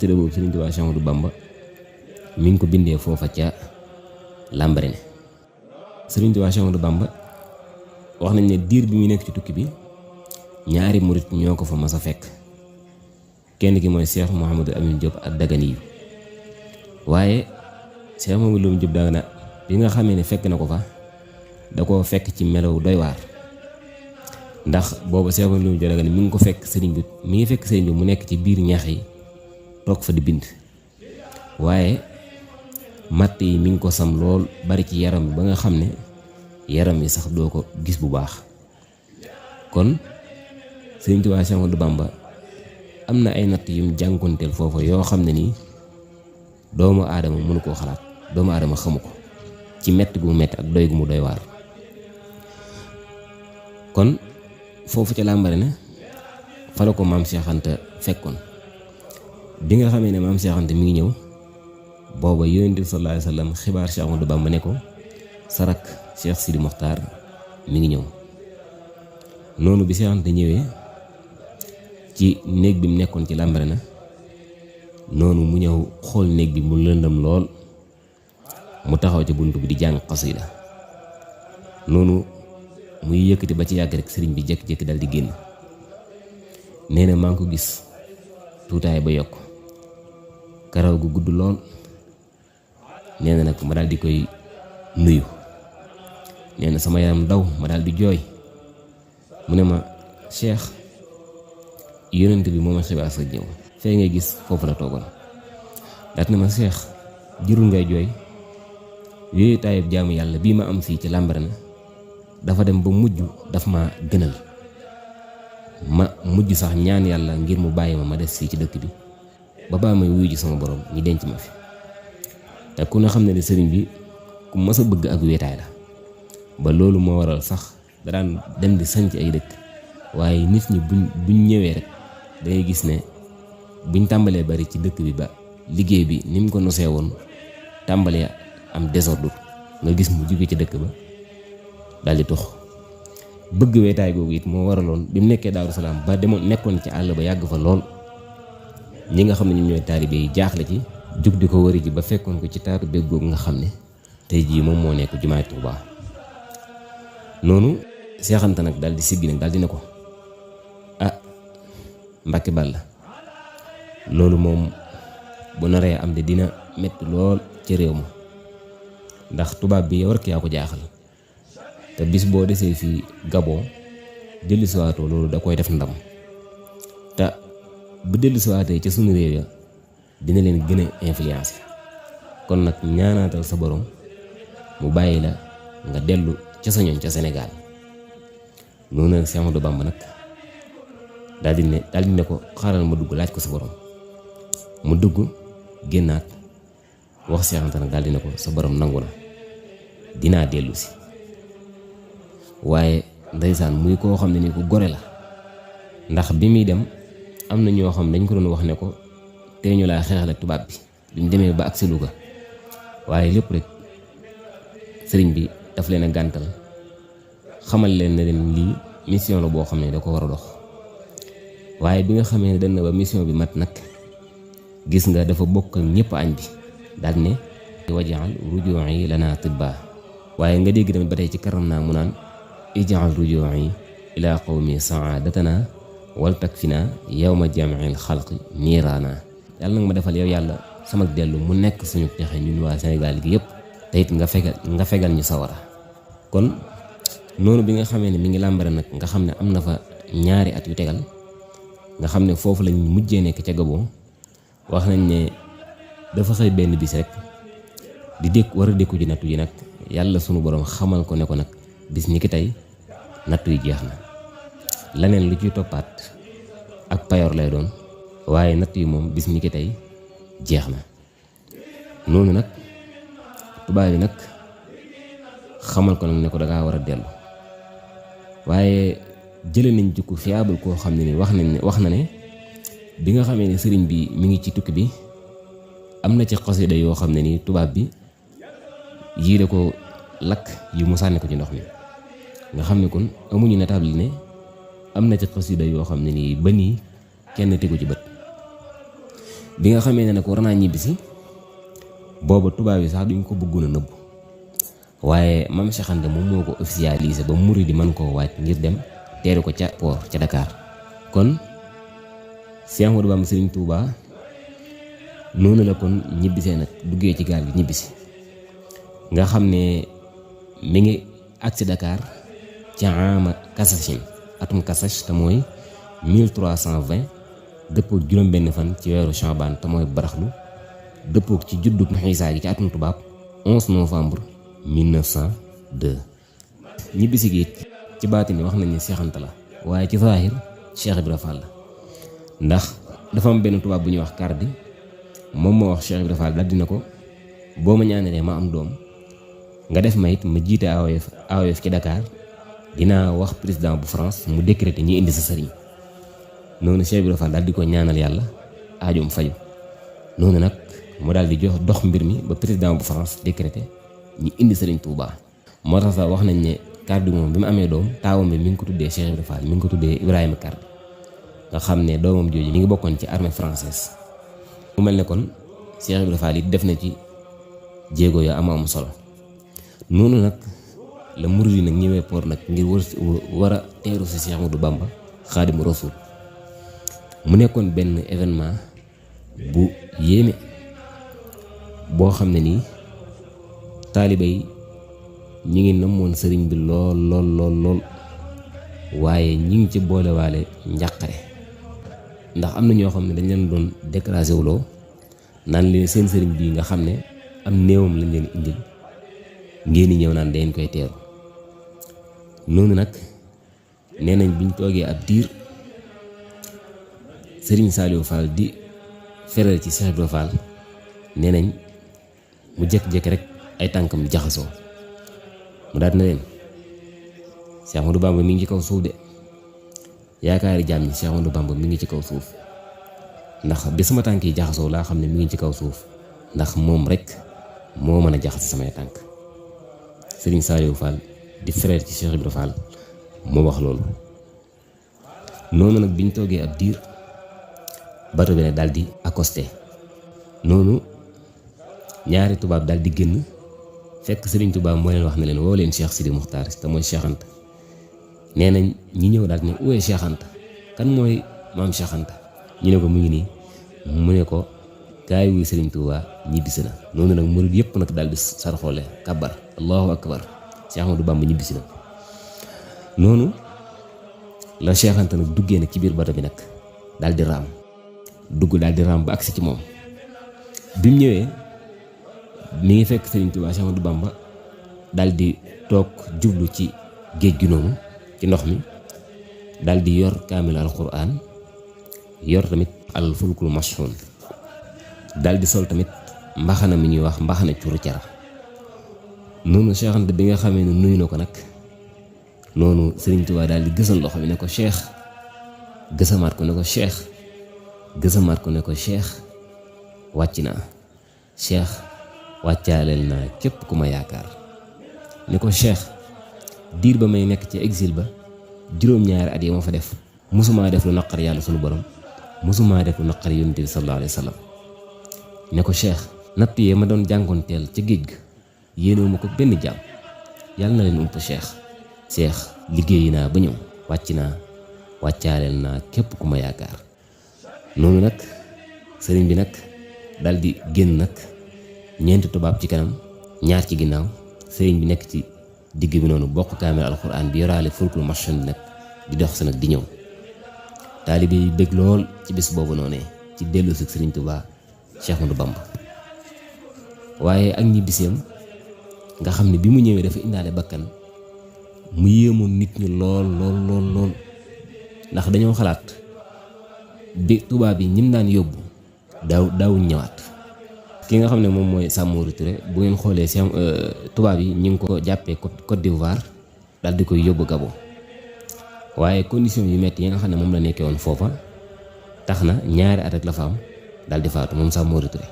téere boobu Sëriñ Tuubaa Séex Ahmadu Bamba mi ngi ko bindee foofa ca Lambaréné. Sëriñ Tuubaa Séex Ahmadu Bamba wax nañ ne diir bi muy nekk ci tukki bi ñaari murit ñoo ko fa mas a fekk. kenn ki mooy Cheikh Mouhamadou Amine Diop ak Dagana waaye Cheikh Mouhamadou Amine Diop Dagana bi nga xamee ne fekk na ko fa da koo fekk ci melaw doy waar ndax boobu Cheikh Mouhamadou Amine Diop Dagana mi ngi ko fekk sëriñ bi mi ngi fekk sëriñ bi mu nekk ci biir ñax yi toog fa di bind waaye matt yi mi ngi ko sam lool bari ci yaram bi ba nga xam ne yaram yi sax doo ko gis bu baax. kon Sëriñ Tuubaa Séex Ahmadu Bamba am na ay natt yum jànkonteel foofa yoo xam ne nii doomu aadama mënu koo xalaat, doomu aadama xamu ko ci metti gu mu metti ak doy gu mu doy waar. kon foofu ca Lambaréné fa la ko maam Cheikh Anta fekkoon. bi nga xamee ne maam Cheikh Anta mi ngi ñëw booba Yonent bi sallallahu alayhi wa sallam xibaar Cheikh Ahmadou Bamba ne ko sa rakk Cheikh Sidi Mokhtar mi ngi ñëw. noonu bi Cheikh Anta ñëwee ci néeg bi mu nekkoon ci Lambaréné noonu mu ñëw xool néeg bi mu lëndëm lool mu taxaw ci bunt bi di jàng xasida noonu muy yëkkati ba ci yàgg rek sëriñ bi jékki-jékki dal di génn. nee na maa ngi ko gis tuutaay ba yokk karaw gu gudd lool. nee na nag ma daal di koy nuyu. nee na sama yaram daw ma daal di jooy. mu ne ma Cheikh yonent bi moo ma xibaar sa ñëw fee ngay gis foofu la toogoon. daat na ma Cheikh jërul ngay jooy yooyu taayub jaamu yàlla bii ma am fii ci Lambaréné dafa dem ba mujj daf ma gënal. ma mujj sax ñaan yàlla ngir mu bàyyi ma des fii ci dëkk bi ba baa may wuyu ji sama borom ñi denc ma fi. te ku ne xam ne ne sëriñ bi ku mës a bëgg ak wéetaay la ba loolu moo waral sax da daan dem di sanc ay dëkk waaye nit ñi buñ ñëwee rek dangay gis ne buñ tàmbalee bari ci dëkk bi ba liggéey bi ni mu ko nosee woon tàmbalee am désordre nga gis mu jóge ci dëkk ba daldi tux. bëgg weetaay googu it moo waraloon bi mu nekkee Daaru Salaam ba demoon nekkoon ci àll ba yàgg fa lool ñi nga xam ne ñoom ñooy taalibe yi jaaxle ci jug di ko wëri ji ba fekkoon ko ci taatu bépp googu nga xam ne tey jii moom moo nekk jumaay Tuubaa. noonu Seex Anta nag daal di siggi nag daal di ne ko ah Mbàkke Bàlla loolu moom bu naree am de dina metti lool ci réew ma ndax tubaab bi yow rek yaa ko jaaxal te bis boo desee fii Gabon dellusiwaatoo loolu da koy def ndam te bu dellusiwaatee ca sunu réew ya dina leen gën a influence. kon nag ñaanaatal sa borom mu bàyyi la nga dellu ca sa ñoñ ca Sénégal. noonu nag Seex Ahmadu Bamba nag daal di ne ko xaaral ma dugg laaj ko sa borom. mu dugg génnaat wax Seex Anta nag daal di ne ko sa borom nangu na dinaa dellu si. waaye ndeysaan muy koo xam ne ni ku gore la ndax bi muy dem am na ñoo xam dañ ko doon wax ne ko tey ñu laa xeexal ak tubaab bi bi mu demee ba ak si Louga waaye lépp rek sëriñ bi daf leen a gàntal xamal leen ne leen lii mission la boo xam ne da ko war a dox. waaye bi nga xamee ne dem na ba mission bi mat nag gis nga dafa bokk ak ñëpp añ bi daal ne wajaal rujuu'i lana tibba. waaye nga dégg tamit ba tey ci karam naa mu naan ijaal rujuu'i ila qawmi saadatana wal takfina yawma jam'il xalqi niiraana. yàlla nag ma defal yow yàlla sama dellu mu nekk suñu texe ñun waa Sénégal gi yëpp te it nga fegal ñu sawara. kon noonu bi nga xamee ne mi ngi Lambaréné nag nga xam ne am na fa ñaari at yu tegal nga xam ne foofu lañ mujjee nekk ca Gabon wax nañ ne dafa xëy benn bis rek di war a dékku ji nattu yi nag yàlla sunu borom xamal ko ne ko nag bis ñi ki tey nattu yi jeex na leneen lu ciy toppaat ak payoor lay doon waaye nattu yi moom bis ñi ki tey jeex na. noonu nag tubaab yi nag xamal ko nag ne ko dangaa war a dellu waaye jële nañ ci ku fiable koo xam ne ni wax na ne bi nga xamee ne sëriñ bi mi ngi ci tukki bi am na ci xasida yoo xam ne ni tubaab bi yiire ko lakk yi mu sànni ko ci ndox mi nga xam ne kon amuñu natable ne am na ci xasida yoo xam ne nii ba nii kenn tegu ci bët. bi nga xamee ne nag war naa ñibbisi booba tubaab yi sax duñ ko bëggoon a nëbb waaye Maam Cheikh Anta moom moo ko officialisé ba murid di mën koo waaj ngir dem teeru ko ca port ca Dakar. kon Cheikh Ahmadou Bamba Serigne Touba noonu la kon ñibbisee nag duggee ci gaal gi ñibbisi nga xam ne mi ngi agsi Dakar ci ama kasachin atum kasach te mooy 1320 dëppook juróom-benn fan ci weeru Chaban te mooy baraxlu dëppook ci juddug Xiisa gi ci atum tubaab 11 novembre 1902. ñibbisi gi ci baati ni wax nañ ne Cheikh Anta la waaye ci zaahir Cheikh Ibra Fall la ndax dafa am benn tubaab bu ñuy wax Cardi moom moo wax Cheikh Ibra Fall daal dina ko boo ma ñaanalee ma am doom nga def ma it ma jiite AOF ci Dakar dinaa wax président bu France mu décréter ñi indi sa sëriñ. noonu Cheikh Ibra Fall daal di ko ñaanal yàlla aajoom faju noonu nag mu daal di dox mbir mi ba président bu France décréter ñi indi sëriñ Touba. moo tax sax wax nañ ne Cardi moom bi mu amee doom taawam bi mi ngi ko tuddee Cheikh Ibra Fall mi ngi ko tuddee Ibrahima Cardi nga xam ne doomam jooju mi ngi bokkoon ci armée française mu mel ne kon Cheikh Ibra Fall it def na ci jéego yu am solo. noonu nag la murid yi nag ñëwee port nag ngir war a teeru si Cheikh Ahmadou Bamba Xaadimu Rasuul mu nekkoon benn événement bu yéeme boo xam ne nii taaliba yi ñi ngi namoon sëriñ bi lool waaye ñi ngi ci boolewaale njàqare ndax am na ñoo xam ne dañ leen doon décrasé wuloo naan leen seen sëriñ bii nga xam ne am néewam lañ leen indil ngeen di ñëw naan dañ koy teeru. noonu nag nee nañ biñ toogee ab diir Serigne Saliou Fall di feral ci Cheikh Ibra Fall nee nañ mu jékki-jékki rek ay tànkam jaxasoo mu daal na leen Cheikh Ahmadou Bamba mi ngi ci kaw suuf de yaakaari jaam ñi Cheikh Ahmadou Bamba mi ngi ci kaw suuf ndax bi sama tànk yi jaxasoo laa xam ne mi ngi ci kaw suuf ndax moom rek moo mën a jaxase samay tànk. Serigne Saliou Fall di frère ci Cheikh Ibra Fall moo wax loolu. noonu nag biñ toogee ab diir bato bi ne daal di accosté noonu ñaari tubaab daal di génn fekk Serigne Touba moo leen wax ne leen woo leen Cheikh Sidi Muxtaar te mooy Cheikh Anta. nee nañ ñi ñëw daal ne uwee Cheikh Anta kan mooy maam Cheikh Anta ñu ne ko mu ngi nii mu ne ko kaay wuy Serigne Touba ñibbisi na. noonu nag murid yëpp nag daal di sarxoole kabar allahu akbar Cheikh Ahmadou Bamba ñibbisi na. noonu la Cheikh Anta nag duggee nag ci biir bato bi nag daal di raam daal di raam ba agsi ci moom. bi mu ñëwee mi ngi fekk Serigne Touba Cheikh Ahmadou Bamba daal di toog jublu ci géej gi noonu ci ndox mi daal di yor kaamil alquran yor tamit al fulkul mashhun daal di sol tamit mbaxana mi ñuy wax mbaxana curu cara. noonu Cheikh Anta bi nga xamee ne nuyu na ko nag noonu Serigne Touba daal di gësal loxo bi ne ko Cheikh gësamaat ko ne ko Cheikh gësamaat ko ne ko Cheikh wàcc naa Cheikh wàccaaleel naa képp ku ma yaakaar ne ko Cheikh diir ba may nekk ci exil ba juróom-ñaari at yi ma fa def mosumaa def lu naqar yàlla sunu borom mosumaa def lu naqar yonent bi sallallahu alayhi wa sallam ne ko Cheikh natt yee ma doon jànkoonteel ca géej ga yéenoo ma ko benn jaam yàlla na leen ump Cheikh liggéeyi naa ba ñëw wàcc naa wàccaaleel naa képp ku ma yaakaar. noonu nag sëriñ bi nag dal di génn nag ñeenti tubaab ci kanam ñaar ci ginnaaw sëriñ bi nekk ci digg bi noonu bokk kaamil alxuraan bi yoraale fulkul mashhun nag di dox si nag di ñëw. taalibe yi bég lool ci bis boobu noonee ci dellu si sëriñ Touba Cheikh Ahmadou Bamba waaye ak ñibbiseem nga xam ne bi mu ñëwee dafa indaale bakkan mu yéemoon nit ñi lool ndax dañoo xalaat bi tubaab yi ñim daan yóbbu daawuñ ñëwaat. ki nga xam ne moom mooy Samori Touré bu ngeen xoolee si tubaab yi ñu ngi ko jàppee Côte d'Ivoire daal di koy yóbbu Gabon waaye condition yu metti yi nga xam ne moom la nekkee woon foofa tax na ñaari at rek la fa am daal di faatu moom Samori Touré.